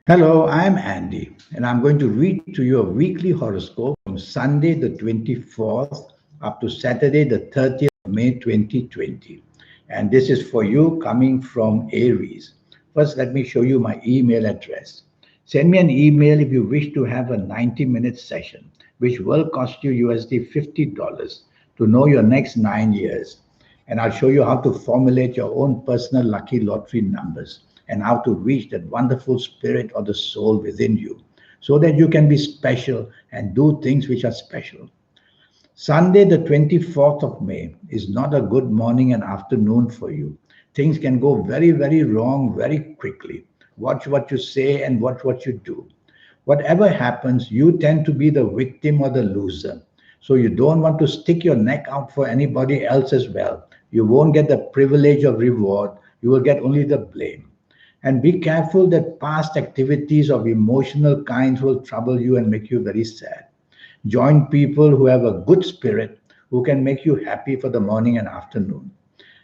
Hello, I'm Andy, and I'm going to read to you a weekly horoscope from Sunday the 24th up to Saturday the 30th of May 2020. And this is for you coming from Aries. First, let me show you my email address. Send me an email if you wish to have a 90-minute session, which will cost you USD $50 to know your next 9 years. And I'll show you how to formulate your own personal lucky lottery numbers and how to reach that wonderful spirit or the soul within you so that you can be special and do things which are special. Sunday, the 24th of May, is not a good morning and afternoon for you. Things can go very, very wrong very quickly. Watch what you say and watch what you do. Whatever happens, you tend to be the victim or the loser. So you don't want to stick your neck out for anybody else as well. You won't get the privilege of reward, you will get only the blame. And be careful that past activities of emotional kinds will trouble you and make you very sad. Join people who have a good spirit, who can make you happy for the morning and afternoon.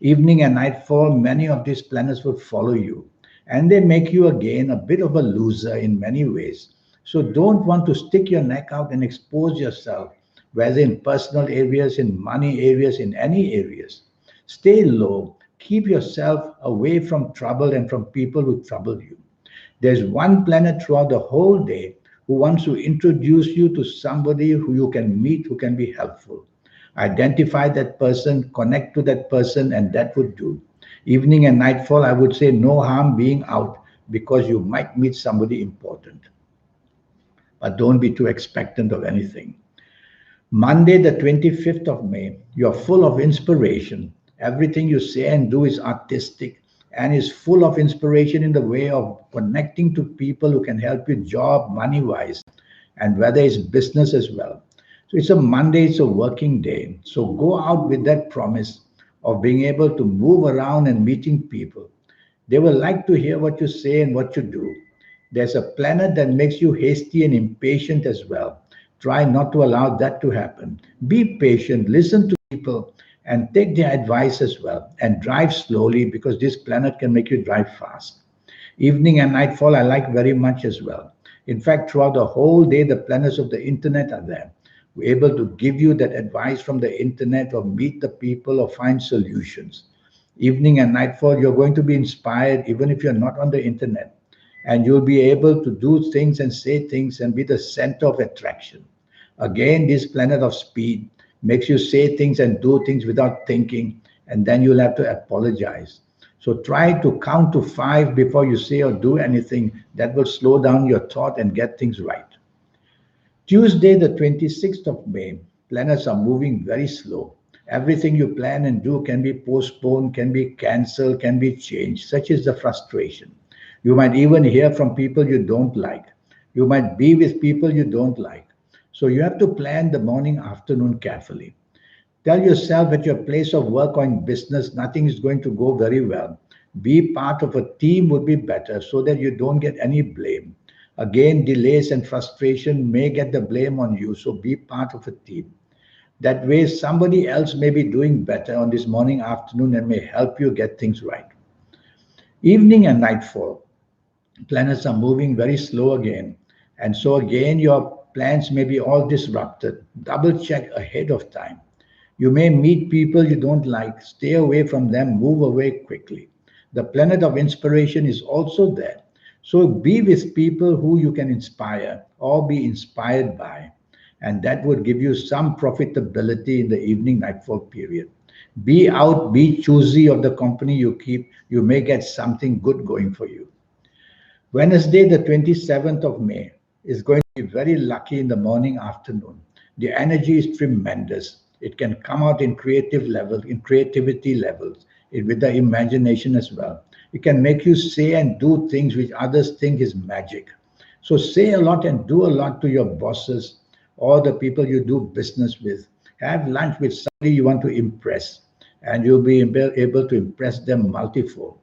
Evening and nightfall, many of these planets will follow you, and they make you again a bit of a loser in many ways. So don't want to stick your neck out and expose yourself, whether in personal areas, in money areas, in any areas. Stay low, keep yourself away from trouble and from people who trouble you. There's one planet throughout the whole day who wants to introduce you to somebody who you can meet who can be helpful. Identify that person, connect to that person, and that would do. Evening and nightfall, I would say no harm being out because you might meet somebody important. But don't be too expectant of anything. Monday, the 25th of May, you're full of inspiration. Everything you say and do is artistic and is full of inspiration in the way of connecting to people who can help you job, money wise, and whether it's business as well. So it's a Monday, it's a working day. So go out with that promise of being able to move around and meeting people. They will like to hear what you say and what you do. There's a planet that makes you hasty and impatient as well. Try not to allow that to happen. Be patient, listen to people, and take their advice as well. And drive slowly because this planet can make you drive fast. Evening and nightfall, I like very much as well. In fact, throughout the whole day, the planets of the internet are there. We're able to give you that advice from the internet or meet the people or find solutions. Evening and nightfall, you're going to be inspired even if you're not on the internet. And you'll be able to do things and say things and be the center of attraction. Again, this planet of speed makes you say things and do things without thinking, and then you'll have to apologize. So try to count to five before you say or do anything. That will slow down your thought and get things right. Tuesday, the 26th of May, planets are moving very slow. Everything you plan and do can be postponed, can be cancelled, can be changed. Such is the frustration. You might even hear from people you don't like. You might be with people you don't like. So you have to plan the morning, afternoon carefully. Tell yourself at your place of work or in business, nothing is going to go very well. Be part of a team would be better so that you don't get any blame. Again, delays and frustration may get the blame on you, so be part of a team. That way, somebody else may be doing better on this morning, afternoon, and may help you get things right. Evening and nightfall, planets are moving very slow again. And so, again, your plans may be all disrupted. Double check ahead of time. You may meet people you don't like, stay away from them, move away quickly. The planet of inspiration is also there. So be with people who you can inspire or be inspired by. And that would give you some profitability in the evening nightfall period. Be out, be choosy of the company you keep. You may get something good going for you. Wednesday, the 27th of May, is going to be very lucky in the morning, afternoon. The energy is tremendous. It can come out in creative level, in creativity levels, with the imagination as well. It can make you say and do things which others think is magic. So say a lot and do a lot to your bosses or the people you do business with. Have lunch with somebody you want to impress, and you'll be able to impress them multifold.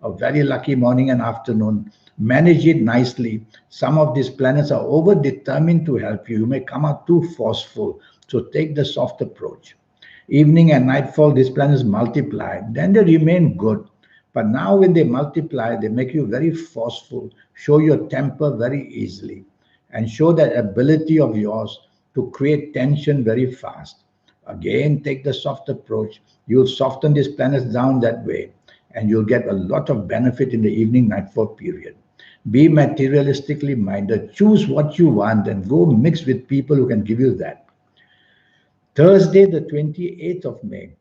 A very lucky morning and afternoon. Manage it nicely. Some of these planets are over determined to help you. You may come out too forceful. So take the soft approach. Evening and nightfall, these planets multiply. Then they remain good. But now when they multiply, they make you very forceful, show your temper very easily, and show that ability of yours to create tension very fast. Again, take the soft approach. You'll soften these planets down that way, and you'll get a lot of benefit in the evening nightfall period. Be materialistically minded. Choose what you want and go mix with people who can give you that. Thursday, the 28th of May,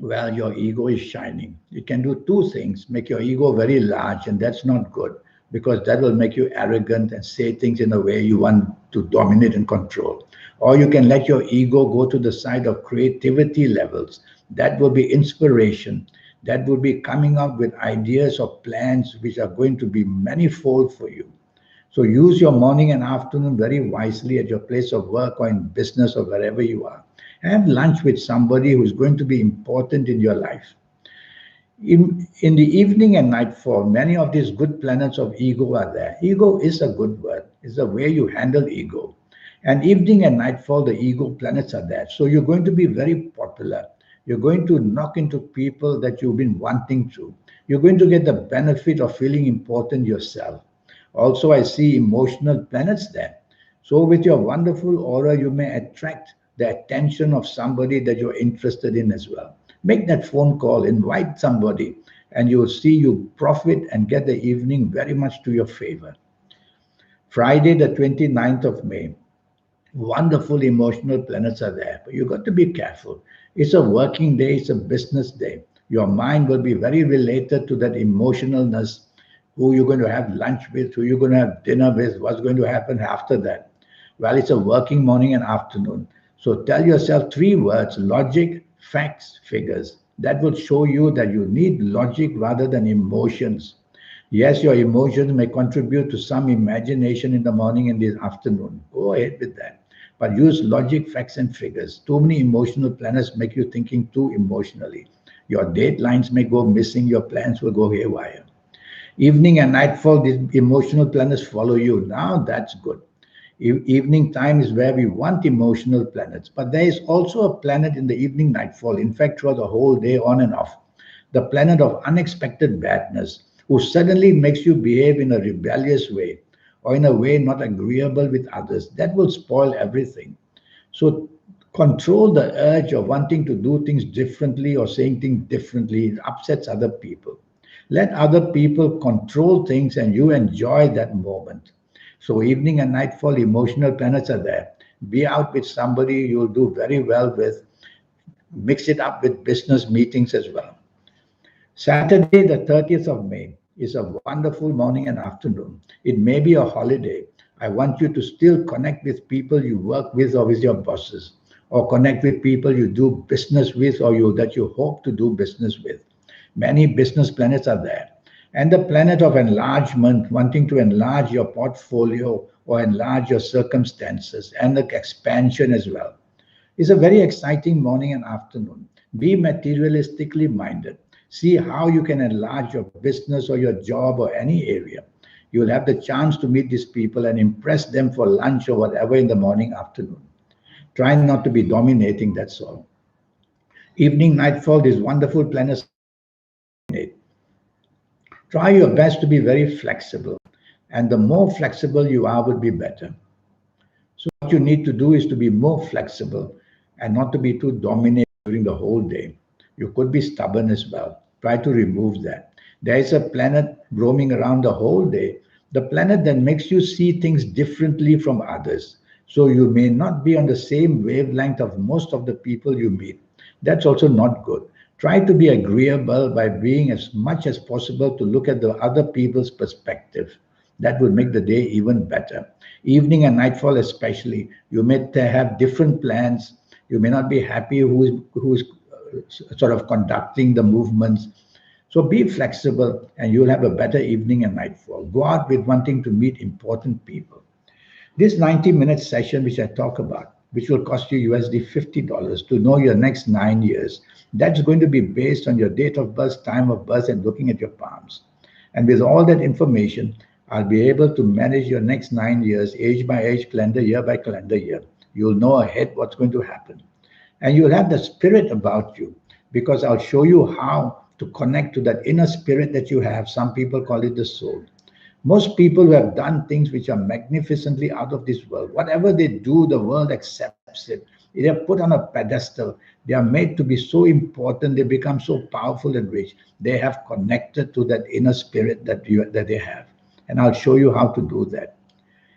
well, your ego is shining. It can do two things: make your ego very large, and that's not good because that will make you arrogant and say things in a way you want to dominate and control. Or you can let your ego go to the side of creativity levels. That will be inspiration. That will be coming up with ideas or plans which are going to be manifold for you. So use your morning and afternoon very wisely at your place of work or in business or wherever you are. Have lunch with somebody who's going to be important in your life. In the evening and nightfall, many of these good planets of ego are there. Ego is a good word. It's the way you handle ego. And evening and nightfall, the ego planets are there. So you're going to be very popular. You're going to knock into people that you've been wanting to. You're going to get the benefit of feeling important yourself. Also, I see emotional planets there. So, with your wonderful aura, you may attract the attention of somebody that you're interested in as well. Make that phone call, invite somebody, and you will see you profit and get the evening very much to your favor. Friday, the 29th of May, wonderful emotional planets are there, but you got to be careful. It's a working day, it's a business day. Your mind will be very related to that emotionalness, who you're going to have lunch with, who you're going to have dinner with, what's going to happen after that. Well, it's a working morning and afternoon. So tell yourself three words: logic, facts, figures. That will show you that you need logic rather than emotions. Yes, your emotions may contribute to some imagination in the morning and the afternoon. Go ahead with that. But use logic, facts, and figures. Too many emotional planets make you thinking too emotionally. Your deadlines may go missing, your plans will go haywire. Evening and nightfall, these emotional planets follow you. Now that's good. Evening time is where we want emotional planets, but there is also a planet in the evening nightfall, in fact, throughout the whole day, on and off. The planet of unexpected badness, who suddenly makes you behave in a rebellious way or in a way not agreeable with others. That will spoil everything. So control the urge of wanting to do things differently or saying things differently. It upsets other people. Let other people control things and you enjoy that moment. So evening and nightfall emotional planets are there. Be out with somebody you'll do very well with. Mix it up with business meetings as well. Saturday, the 30th of May, is a wonderful morning and afternoon. It may be a holiday. I want you to still connect with people you work with or with your bosses, or connect with people you do business with or you that you hope to do business with. Many business planets are there. And the planet of enlargement, wanting to enlarge your portfolio or enlarge your circumstances, and the expansion as well. It's a very exciting morning and afternoon. Be materialistically minded. See how you can enlarge your business or your job or any area. You'll have the chance to meet these people and impress them for lunch or whatever in the morning, afternoon. Try not to be dominating, that's all. Evening, nightfall, these wonderful planets dominate. Try your best to be very flexible. And the more flexible you are, would be better. So what you need to do is to be more flexible and not to be too dominant during the whole day. You could be stubborn as well. Try to remove that. There is a planet roaming around the whole day, the planet that makes you see things differently from others. So you may not be on the same wavelength of most of the people you meet. That's also not good. Try to be agreeable by being as much as possible to look at the other people's perspective. That will make the day even better. Evening and nightfall especially, you may have different plans. You may not be happy who's sort of conducting the movements. So be flexible and you'll have a better evening and nightfall. Go out with wanting to meet important people. This 90-minute session, which I talk about, which will cost you USD $50 to know your next 9 years, that's going to be based on your date of birth, time of birth, and looking at your palms. And with all that information, I'll be able to manage your next 9 years, age by age, calendar year by calendar year. You'll know ahead what's going to happen. And you'll have the spirit about you because I'll show you how to connect to that inner spirit that you have. Some people call it the soul. Most people who have done things which are magnificently out of this world, whatever they do, the world accepts it. They are put on a pedestal. They are made to be so important. They become so powerful and rich. They have connected to that inner spirit that they have. And I'll show you how to do that.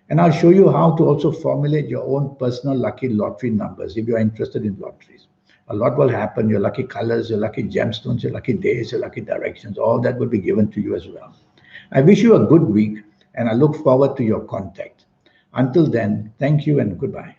And I'll show you how to also formulate your own personal lucky lottery numbers if you're interested in lotteries. A lot will happen. Your lucky colors, your lucky gemstones, your lucky days, your lucky directions, all that will be given to you as well. I wish you a good week and I look forward to your contact. Until then, thank you and goodbye.